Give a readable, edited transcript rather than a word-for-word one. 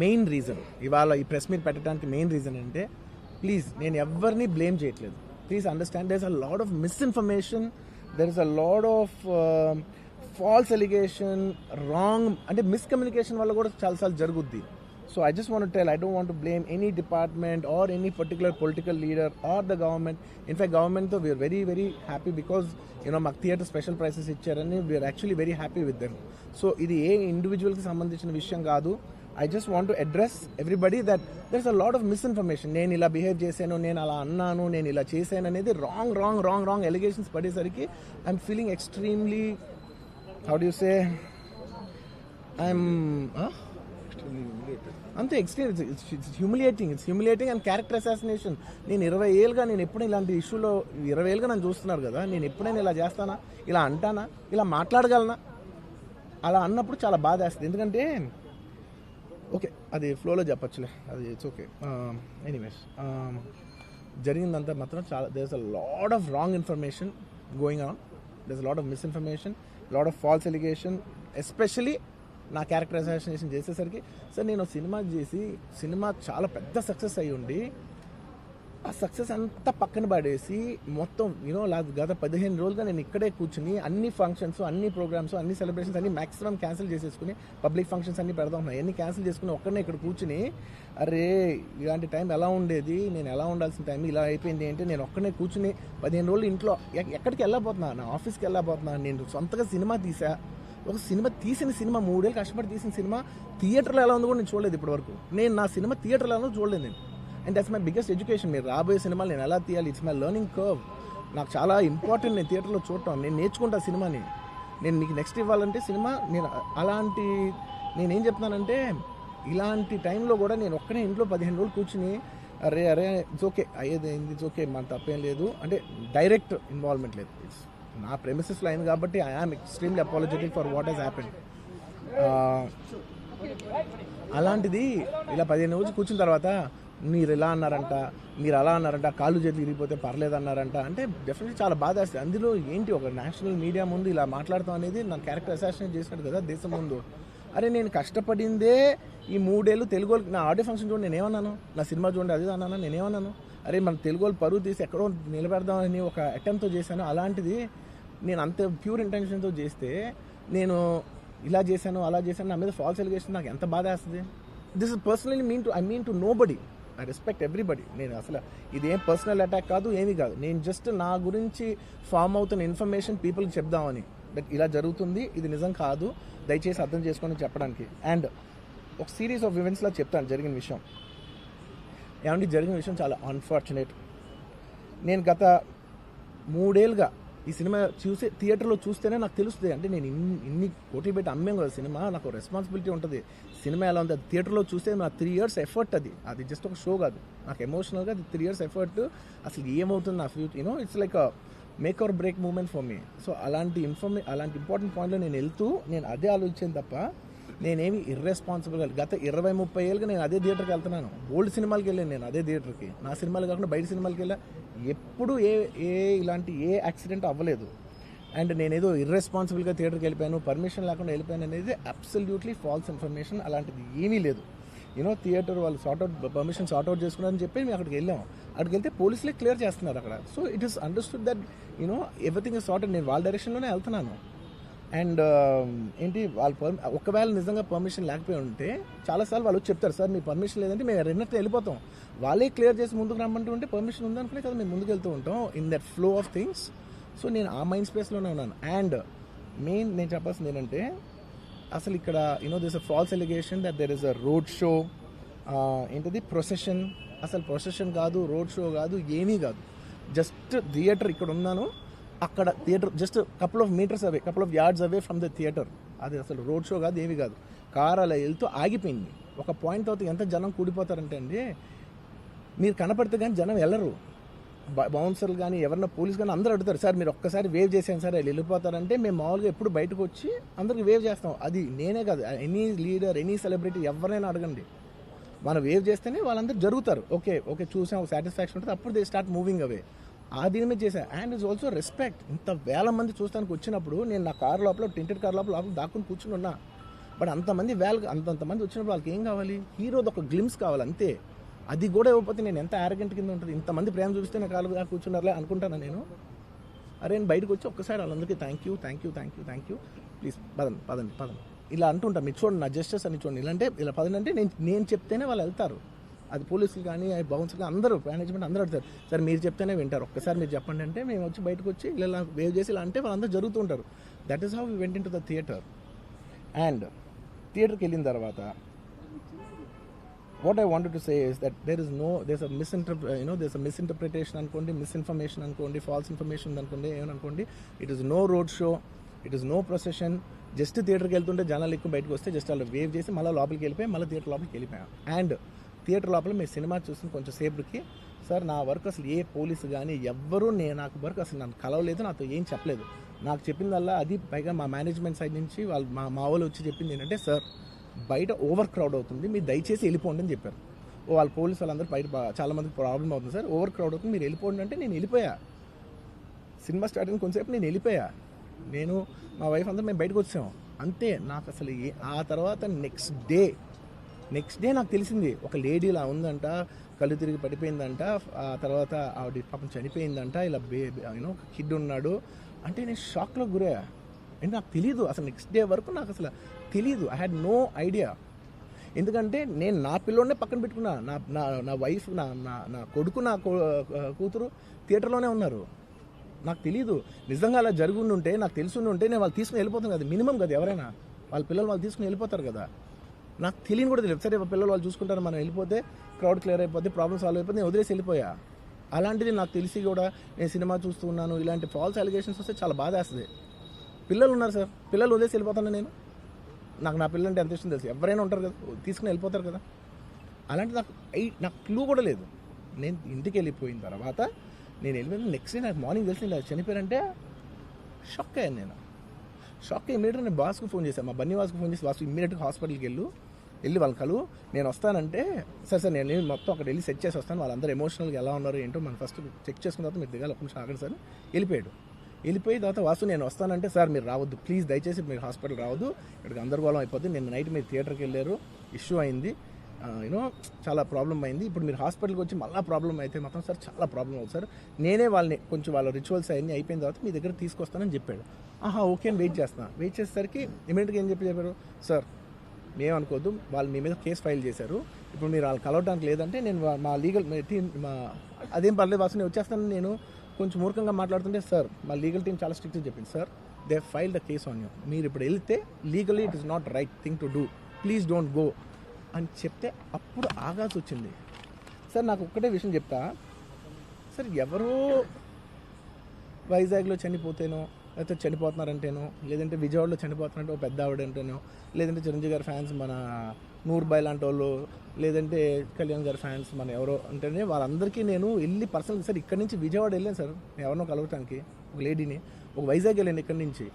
Main reason ఇవాళ ఈ press meet పెట్టడానికి మెయిన్ రీజన్ అంటే ప్లీజ్ నేను ఎవరిని బ్లేమ్ చేయట్లేదు. Please understand there is a lot of misinformation, there is a lot of false allegation, wrong అంటే మిస్కమ్యూనికేషన్ వల్ల కూడా చాలాసార్లు జరుగుద్ది. So I just want to tell, I don't want to blame any department or any particular political leader or the government. In fact, government though we are very, very happy because, you know, maku theatre special prices ఇచ్చారని we are actually very happy with them. So ఇది ఏ ఇండివిజువల్కి సంబంధించిన విషయం కాదు. I just want to address everybody that there's a lot of misinformation. నేను ఇలా behave చేశాను, నేను అలా అన్నాను, నేను ఇలా చేశాను అనేది రాంగ్ ఎలిగేషన్స్ పడేసరికి I'm feeling extremely, how do you say, అంతే extreme. It's humiliating and character assassination. నేను 20 ఏళ్ళుగా నేను ఎప్పుడు ఇలాంటి ఇష్యూలో 20 ఏళ్ళుగా నన్ను చూస్తున్నారు కదా, నేను ఎప్పుడైనా ఇలా చేస్తానా, ఇలా అంటానా, ఇలా మాట్లాడగలనా? అలా అన్నప్పుడు చాలా బాధ వేస్తుంది. ఎందుకంటే ఓకే అది ఫ్లోలో చెప్పచ్చులే, అది ఇట్స్ ఓకే. ఎనీవేస్ జరిగిందంతా మాత్రం చాలా there is a lot of wrong information going on, there is a lot of misinformation, lot of false allegation. Especially నా క్యారెక్టర్ అసాసినేషన్ చేసేసరికి సార్ నేను సినిమా చేసి సినిమా చాలా పెద్ద సక్సెస్ అయ్యి ఉండి ఆ సక్సెస్ అంతా పక్కన పడేసి మొత్తం యూనో గత 15 రోజులుగా నేను ఇక్కడే కూర్చుని అన్ని ఫంక్షన్స్, అన్ని ప్రోగ్రామ్స్, అన్ని సెలబ్రేషన్స్ అన్ని మ్యాక్సిమం క్యాన్సిల్ చేసేసుకుని పబ్లిక్ ఫంక్షన్స్ అన్ని పెడతా ఉన్నాయి. అన్ని క్యాన్సిల్ చేసుకుని ఒక్కడనే ఇక్కడ కూర్చుని అరే ఇలాంటి టైం ఎలా ఉండేది, నేను ఎలా ఉండాల్సిన టైం ఇలా అయిపోయింది అంటే నేను ఒక్కడనే కూర్చుని 15 రోజులు ఇంట్లో ఎక్కడికి వెళ్ళబోతున్నా, నా ఆఫీస్కి వెళ్ళబోతున్నా. నేను సొంతగా సినిమా తీసా, ఒక సినిమా 3 ఏళ్ళు కష్టపడి తీసిన సినిమా థియేటర్లో ఎలా ఉందో కూడా నేను చూడలేదు ఇప్పటి వరకు. నేను నా సినిమా థియేటర్లో ఎలా ఉందో చూడలేదు నేను. And that's my biggest education. మీరు రాబోయే సినిమాలు నేను ఎలా తీయాలి, ఇట్స్ మై లెర్నింగ్ కర్వ్. నాకు చాలా ఇంపార్టెంట్ నేను థియేటర్లో చూడటం. నేను నేర్చుకుంటా సినిమాని. నేను నీకు నెక్స్ట్ ఇవ్వాలంటే సినిమా నేను అలాంటి నేనేం చెప్తున్నానంటే ఇలాంటి టైంలో కూడా నేను ఒక్కనే ఇంట్లో 15 రోజులు కూర్చుని అరే ఇట్స్ ఓకే అయ్యేది అయింది, ఇట్స్ ఓకే మన తప్పేం లేదు అంటే డైరెక్ట్ ఇన్వాల్వ్మెంట్ లేదు. ఇట్స్ నా ప్రెమిసెస్లో అయింది కాబట్టి I am extremely apologetic for what has happened. అలాంటిది ఇలా 15 రోజులు కూర్చున్న తర్వాత మీరు ఇలా అన్నారంట, మీరు అలా అన్నారంట, కాళ్ళు చేతులు ఇరిగిపోతే పర్లేదు అన్నారంట అంటే డెఫినెట్లీ చాలా బాధ వేస్తుంది. అందులో ఏంటి ఒక నేషనల్ మీడియా ముందు ఇలా మాట్లాడతాం అనేది నా క్యారెక్టర్ అసాసినేట్ చేసినట్టు కదా దేశం ముందు. అరే నేను కష్టపడిందే ఈ 3 ఏళ్ళు తెలుగు వాళ్ళకి. నా ఆడియో ఫంక్షన్ చూడండి నేనేమన్నాను, నా సినిమా చూడండి అది అన్నాను, నేనేమన్నాను, అరే మన తెలుగు వాళ్ళు పరువు తీసి ఎక్కడో నిలబెడదామని ఒక అటెంప్ట్తో చేశాను. అలాంటిది నేను అంత ప్యూర్ ఇంటెన్షన్తో చేస్తే నేను ఇలా చేశాను అలా చేశాను, నా మీద ఫాల్స్ ఎలిగేషన్ నాకు ఎంత బాధ వేస్తుంది. This is personally I mean to nobody. I respect everybody. నేను అసలు ఇదేం పర్సనల్ అటాక్ కాదు, ఏమీ కాదు. నేను జస్ట్ నా గురించి ఫామ్ అవుతున్న ఇన్ఫర్మేషన్ పీపుల్కి చెప్దామని, బట్ ఇలా జరుగుతుంది ఇది నిజం కాదు దయచేసి అర్థం చేసుకొని చెప్పడానికి. అండ్ ఒక సిరీస్ ఆఫ్ ఈవెంట్స్లో చెప్తాను జరిగిన విషయం. ఏమంటే జరిగిన విషయం చాలా అన్ఫార్చునేట్. నేను గత 3 ఏళ్ళుగా ఈ సినిమా చూసే థియేటర్లో చూస్తేనే నాకు తెలుస్తుంది. అంటే నేను ఇన్ని కోట్లు పెట్టి అమ్మేం కదా సినిమా, నాకు రెస్పాన్సిబిలిటీ ఉంటుంది. సినిమా ఎలా ఉంది అది థియేటర్లో చూస్తే నా 3 years ఎఫర్ట్, అది జస్ట్ ఒక షో కాదు. నాకు ఎమోషనల్గా అది 3 years ఎఫర్ట్. అసలు ఏమవుతుంది నా future, you know it's like make or break moment for me. So అలాంటి ఇంపార్టెంట్ పాయింట్లో నేను వెళ్తూ నేను అదే ఆలోచించాను తప్ప నేనేమి ఇర్రెస్పాన్సిబుల్గా గత 20-30 ఏళ్ళుగా నేను అదే థియేటర్కి వెళ్తున్నాను. ఓల్డ్ సినిమాలకి వెళ్ళాను నేను అదే థియేటర్కి. నా సినిమాలు కాకుండా బయట సినిమాలకి వెళ్ళా. ఎప్పుడు ఇలాంటి యాక్సిడెంట్ అవ్వలేదు. అండ్ నేనేదో ఇర్రెస్పాన్సిబుల్గా థియేటర్కి వెళ్ళిపోయాను, పర్మిషన్ లేకుండా వెళ్ళిపోయాను అనేది అబ్సల్యూట్లీ ఫాల్స్ ఇన్ఫర్మేషన్. అలాంటిది ఏమీ లేదు. యూనో థియేటర్ వాళ్ళు పర్మిషన్ సార్ట్అవుట్ చేసుకున్నారని చెప్పి మేము అక్కడికి వెళ్ళాము. అక్కడికి వెళ్తే పోలీసులే క్లియర్ చేస్తున్నారు అక్కడ. So it is understood that you know everything is sorted. నేను వాళ్ళ డైరెక్షన్లోనే వెళ్తున్నాను. అండ్ ఏంటి వాళ్ళు ఒకవేళ నిజంగా పర్మిషన్ లేకపోయి ఉంటే చాలాసార్లు వాళ్ళు చెప్తారు సార్ మీ పర్మిషన్ లేదంటే మేము రెండింటిలో వెళ్ళిపోతాం. వాళ్ళే క్లియర్ చేసి ముందుకు రమ్మంటూ ఉంటే పర్మిషన్ ఉందనుకునే కదా మేము ముందుకు వెళ్తూ ఉంటాం in that flow of things. So నేను ఆ మైండ్ స్పేస్లోనే ఉన్నాను. అండ్ మెయిన్ నేను చెప్పాల్సింది ఏంటంటే అసలు ఇక్కడ you know this a false allegation that there is a road show, ఏంటిది ప్రొసెషన్. అసలు ప్రొసెషన్ కాదు, రోడ్ షో కాదు, ఏమీ కాదు. జస్ట్ థియేటర్ ఇక్కడ ఉన్నాను, అక్కడ theatre just couple of yards away from the theatre. అది అసలు రోడ్ షో కాదు, ఏమీ కాదు. కార్ అలా వెళ్తూ ఆగిపోయింది. ఒక పాయింట్ తర్వాత ఎంత జనం కూడిపోతారంటే అండి, మీరు కనపడితే కానీ జనం వెళ్ళరు. బౌన్సర్లు కానీ ఎవరన్నా పోలీస్ కానీ అందరూ అడుగుతారు సార్ మీరు ఒక్కసారి వేవ్ చేసాను సార్ వాళ్ళు వెళ్ళిపోతారంటే మేము మామూలుగా ఎప్పుడు బయటకు వచ్చి అందరికి వేవ్ చేస్తాం. అది నేనే కాదు, ఎనీ లీడర్ ఎనీ సెలబ్రిటీ ఎవరైనా అడగండి, మనం వేవ్ చేస్తేనే వాళ్ళందరూ జరుగుతారు. ఓకే చూసాం, ఒక సాటిస్ఫాక్షన్ ఉంటుంది, అప్పుడు దే స్టార్ట్ మూవింగ్ అవే. ఆ దీని మీద చేశాను. And it's also respect. ఇంత వేల మంది చూస్తానికి వచ్చినప్పుడు నేను నా కార్ లోపల, టెంటెడ్ కార్ లోపల దాక్కుని కూర్చుని ఉన్నా. బట్ అంతమంది అంతమంది వచ్చినప్పుడు వాళ్ళకి ఏం కావాలి, హీరోది ఒక గ్లిమ్స్ కావాలి అంతే. అది కూడా ఇవ్వకపోతే నేను ఎంత యారగెంట్ కింద ఉంటుంది. ఇంతమంది ప్రేమ చూపిస్తే నాకు కాలుగా కూర్చున్నారులే అనుకుంటాను నేను. అరే నేను బయటకు వచ్చి ఒక్కసారి వాళ్ళందరికీ థ్యాంక్ యూ ప్లీజ్ పదండి ఇలా అంటుంటా. మీరు చూడండి నా జస్టిస్ అని చూడండి. ఇలాంటే ఇలా పదండి అంటే నేను చెప్తేనే వాళ్ళు వెళ్తారు. అది పోలీసులు కానీ బౌన్సర్లు కానీ అందరూ మేనేజ్మెంట్ అందరూ అడుగుతారు, సార్ మీరు చెప్తేనే వింటారు, ఒక్కసారి మీరు చెప్పండి అంటే మేము వచ్చి బయటకు వచ్చి ఇలా వేవ్ చేసి ఇలా అంటే వాళ్ళందరూ జరుగుతూ ఉంటారు. That is how we went into the theatre. And థియేటర్కి వెళ్ళిన తర్వాత what I wanted to say is that there's a misinterpretation అనుకోండి, మిస్ఇన్ఫర్మేషన్ అనుకోండి, ఫాల్స్ ఇన్ఫర్మేషన్ అనుకోండి, ఏమనుకోండి, it is no road show, it is no procession. Just థియేటర్కి వెళ్తుంటే జనాలు ఎక్కువ బయటకు వస్తే జస్ట్ అలా వేవ్ చేసి మళ్ళీ లోపలికి వెళ్ళిపోయి మళ్ళీ థియేటర్ లోపలికి వెళ్ళిపోయాం. అండ్ థియేటర్ లోపల మీరు సినిమా చూసిన కొంచెం సేపటికి సార్ నా వర్క్ అసలు ఏ పోలీసు కానీ ఎవ్వరూ నాకు వర్క్ అసలు నన్ను కలవలేదు, నాతో ఏం చెప్పలేదు. నాకు చెప్పిందల్లా అది పైగా మా మేనేజ్మెంట్ సైడ్ నుంచి వాళ్ళు మా వాళ్ళు వచ్చి చెప్పింది ఏంటంటే, సార్ బయట ఓవర్ క్రౌడ్ అవుతుంది, మీరు దయచేసి వెళ్ళిపోండి అని చెప్పారు. వాళ్ళ పోలీసు వాళ్ళందరూ బయట చాలా మందికి ప్రాబ్లం అవుతుంది సార్, ఓవర్ క్రౌడ్ అవుతుంది, మీరు వెళ్ళిపోండి అంటే నేను వెళ్ళిపోయా. సినిమా స్టార్ట్ అయిన కొంతసేపు నేను వెళ్ళిపోయా. నేను మా వైఫ్ అందరూ మేము బయటకు వచ్చాము అంతే. నాకు అసలు ఆ తర్వాత నెక్స్ట్ డే నాకు తెలిసింది ఒక లేడీ ఇలా ఉందంట, కళ్ళు తిరిగి పడిపోయిందంట, ఆ తర్వాత ఆవిడ పాపం చనిపోయిందంట, ఇలా ఒక కిడ్ ఉన్నాడు అంటే నేను షాక్లో గురయ్యా. అంటే నాకు తెలీదు అసలు, నెక్స్ట్ డే వరకు నాకు అసలు తెలీదు. I had no idea. ఎందుకంటే నేను నా పిల్లోనే పక్కన పెట్టుకున్నా, నా వైఫ్ నా కొడుకు నా కూతురు థియేటర్లోనే ఉన్నారు. నాకు తెలీదు. నిజంగా అలా జరుగుండి ఉంటే, నాకు తెలిసి ఉంటే నేను వాళ్ళు తీసుకుని వెళ్ళిపోతాను కదా, మినిమం కదా, ఎవరైనా వాళ్ళ పిల్లలు వాళ్ళు తీసుకుని వెళ్ళిపోతారు కదా. నాకు తెలియని కూడా తెలియదు. సరే పిల్లలు వాళ్ళు చూసుకుంటారు, మనం వెళ్ళిపోతే క్రౌడ్ క్లియర్ అయిపోతే, ప్రాబ్లమ్ సాల్వ్ అయిపోతే నేను వదిలేసి వెళ్ళిపోయా. అలాంటిది నాకు తెలిసి కూడా నేను సినిమా చూస్తూ ఉన్నాను, ఇలాంటి ఫాల్స్ అలిగేషన్స్ వస్తే చాలా బాధ వేస్తుంది. పిల్లలు ఉన్నారు సార్, పిల్లలు వదిలేసి వెళ్ళిపోతాను నేను. నా పిల్లలు అంటే ఎంత ఇష్టం తెలుసు, ఎవరైనా ఉంటారు కదా, తీసుకుని వెళ్ళిపోతారు కదా. అలాంటి నాకు క్లూ కూడా లేదు. నేను ఇంటికి వెళ్ళిపోయిన తర్వాత నేను వెళ్ళిపోయిన నెక్స్ట్ డే నాకు మార్నింగ్ తెలిసి ఇలా చనిపోయారంటే షాక్ అయ్యాను నేను. షాక్ అయ్యి ఇమీడియట్గా నేను బాస్కు ఫోన్ చేశాను, మా బన్నీ వాసుకు ఫోన్ చేసి, వాసు ఇమీడియట్గా హాస్పిటల్కి వెళ్ళి వాళ్ళ కలు నేను వస్తానంటే, సార్ నేను మొత్తం అక్కడ వెళ్ళి సెట్ చేసి వస్తాను, వాళ్ళందరూ ఎమోషనల్గా ఎలా ఉన్నారు ఏంటో మనం ఫస్ట్ చెక్ చేసుకున్న తర్వాత మీరు దిగాలి, ఒక నిమిషం ఆగండి సార్. వెళ్ళిపోయిన తర్వాత వాసు నేను వస్తానంటే, సార్ మీరు రావద్దు ప్లీజ్, దయచేసి మీరు హాస్పిటల్ రావద్దు, ఇక్కడికి గందరగోళం అయిపోద్ది, నిన్న నైట్ మీరు థియేటర్కి వెళ్ళారు, ఇష్యూ అయింది, చాలా ప్రాబ్లం అయింది, ఇప్పుడు మీరు హాస్పిటల్కి వచ్చి మళ్ళీ ప్రాబ్లం అయితే మాత్రం సార్ చాలా ప్రాబ్లం అవుతుంది సార్, నేనే వాళ్ళని కొంచెం వాళ్ళ రిచువల్స్ అవన్నీ అయిపోయిన తర్వాత మీ దగ్గర తీసుకొస్తానని చెప్పాడు. ఓకే అని వెయిట్ చేసేసరికి ఇమీడియట్గా ఏం చెప్పారు, సార్ మేమనుకోవద్దు, వాళ్ళు మీ మీద కేసు ఫైల్ చేశారు, ఇప్పుడు మీరు వాళ్ళు కలవడానికి లేదంటే నేను మా లీగల్ టీం అదేం పర్లేదు వాసు నేను వచ్చేస్తాను. నేను కొంచెం మూర్ఖంగా మాట్లాడుతుంటే, సార్ మా లీగల్ టీం చాలా స్ట్రిక్ట్గా చెప్పింది, sir they file the case on you, మీరు ఇప్పుడు వెళ్తే legally it is not right thing to do, please don't go అని చెప్తే అప్పుడు ఆగాల్సి వచ్చింది. సార్ నాకు ఒక్కటే విషయం చెప్తా సార్, ఎవరో వైజాగ్లో చనిపోతేనో, లేకపోతే చనిపోతున్నారంటేనో, లేదంటే విజయవాడలో చనిపోతున్నారంటే ఒక పెద్ద ఆవిడంటేనో, లేదంటే చిరంజీవి గారి ఫ్యాన్స్ మన నూర్బాయ్ లాంటి వాళ్ళు, లేదంటే కళ్యాణ్ గారి ఫ్యాన్స్ మన ఎవరో అంటేనే వాళ్ళందరికీ నేను వెళ్ళి పర్సనల్ సార్ ఇక్కడి నుంచి విజయవాడ వెళ్ళాను సార్, నేను ఎవరినో కలవటానికి, ఒక లేడీని, ఒక వైజాగ్ వెళ్ళాను ఇక్కడి నుంచి.